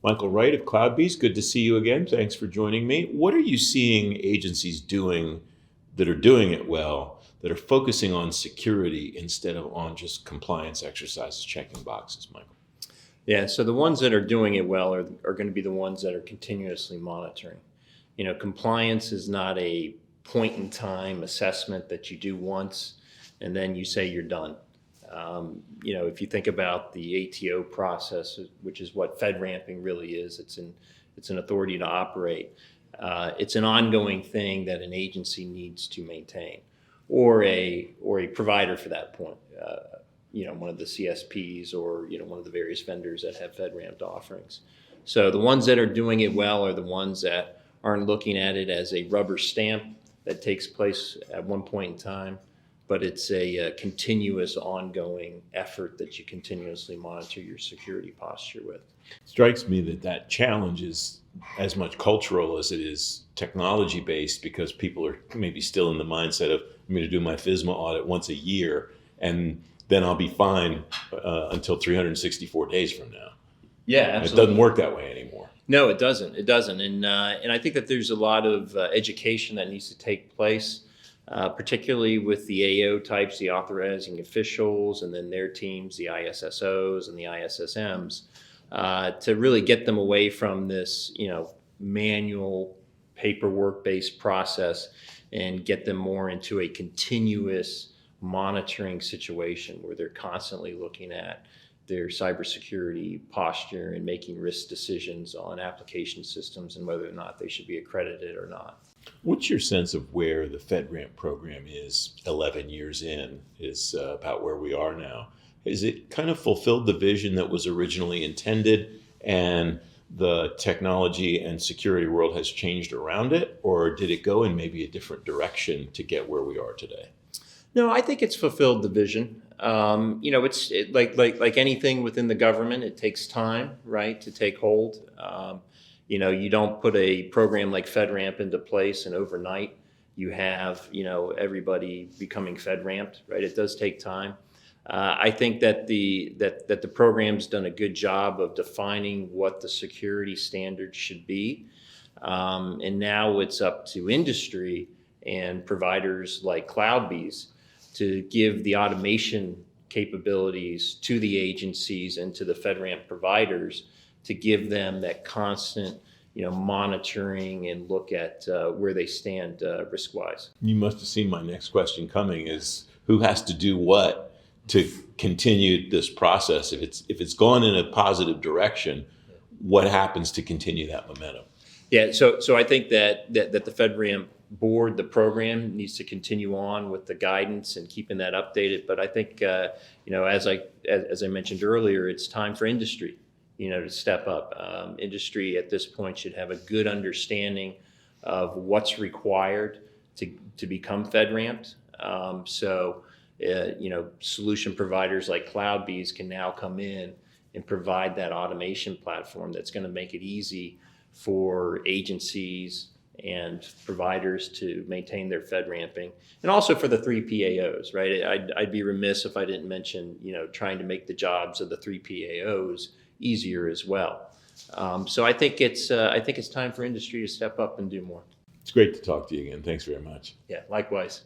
Michael Wright of CloudBees, good to see you again. Thanks for joining me. What are you seeing agencies doing that are doing it well, that are focusing on security instead of on just compliance exercises, checking boxes, Michael? Yeah, so the ones that are doing it well are going to be the ones that are continuously monitoring. Compliance is not a point in time assessment that you do once and then you say you're done. If you think about the ATO process, which is what FedRAMPing really is, it's an authority to operate. It's an ongoing thing that an agency needs to maintain, or a provider for that point. One of the CSPs or one of the various vendors that have FedRAMP offerings. So the ones that are doing it well are the ones that aren't looking at it as a rubber stamp that takes place at one point in time, but it's a continuous, ongoing effort that you continuously monitor your security posture with. Strikes me that challenge is as much cultural as it is technology based, because people are maybe still in the mindset of, I'm going to do my FISMA audit once a year and then I'll be fine until 364 days from now. Yeah, absolutely. It doesn't work that way anymore. No, it doesn't. It doesn't. And I think that there's a lot of education that needs to take place, particularly with the AO types, the authorizing officials, and then their teams, the ISSOs and the ISSMs, to really get them away from this, manual paperwork-based process and get them more into a continuous monitoring situation where they're constantly looking at their cybersecurity posture and making risk decisions on application systems and whether or not they should be accredited or not. What's your sense of where the FedRAMP program is 11 years in, is about where we are now? Is it kind of fulfilled the vision that was originally intended and the technology and security world has changed around it, or did it go in maybe a different direction to get where we are today? No, I think it's fulfilled the vision. It's like anything within the government, it takes time, right, to take hold. You don't put a program like FedRAMP into place and overnight you have, everybody becoming FedRAMPed, right? It does take time. I think that the program's done a good job of defining what the security standards should be. And now it's up to industry and providers like CloudBees to give the automation capabilities to the agencies and to the FedRAMP providers to give them that constant, monitoring and look at where they stand risk-wise. You must have seen my next question coming, is who has to do what to continue this process? If it's gone in a positive direction, what happens to continue that momentum? Yeah, so I think that the FedRAMP board, the program, needs to continue on with the guidance and keeping that updated. But I think, as I mentioned earlier, it's time for industry, to step up. Industry at this point should have a good understanding of what's required to become FedRAMPed. Solution providers like CloudBees can now come in and provide that automation platform that's going to make it easy for agencies and providers to maintain their FedRAMPing, and also for the 3 PAOs, right? I'd be remiss if I didn't mention, trying to make the jobs of the 3 PAOs easier as well. So I think it's time for industry to step up and do more. It's great to talk to you again. Thanks very much. Yeah, likewise.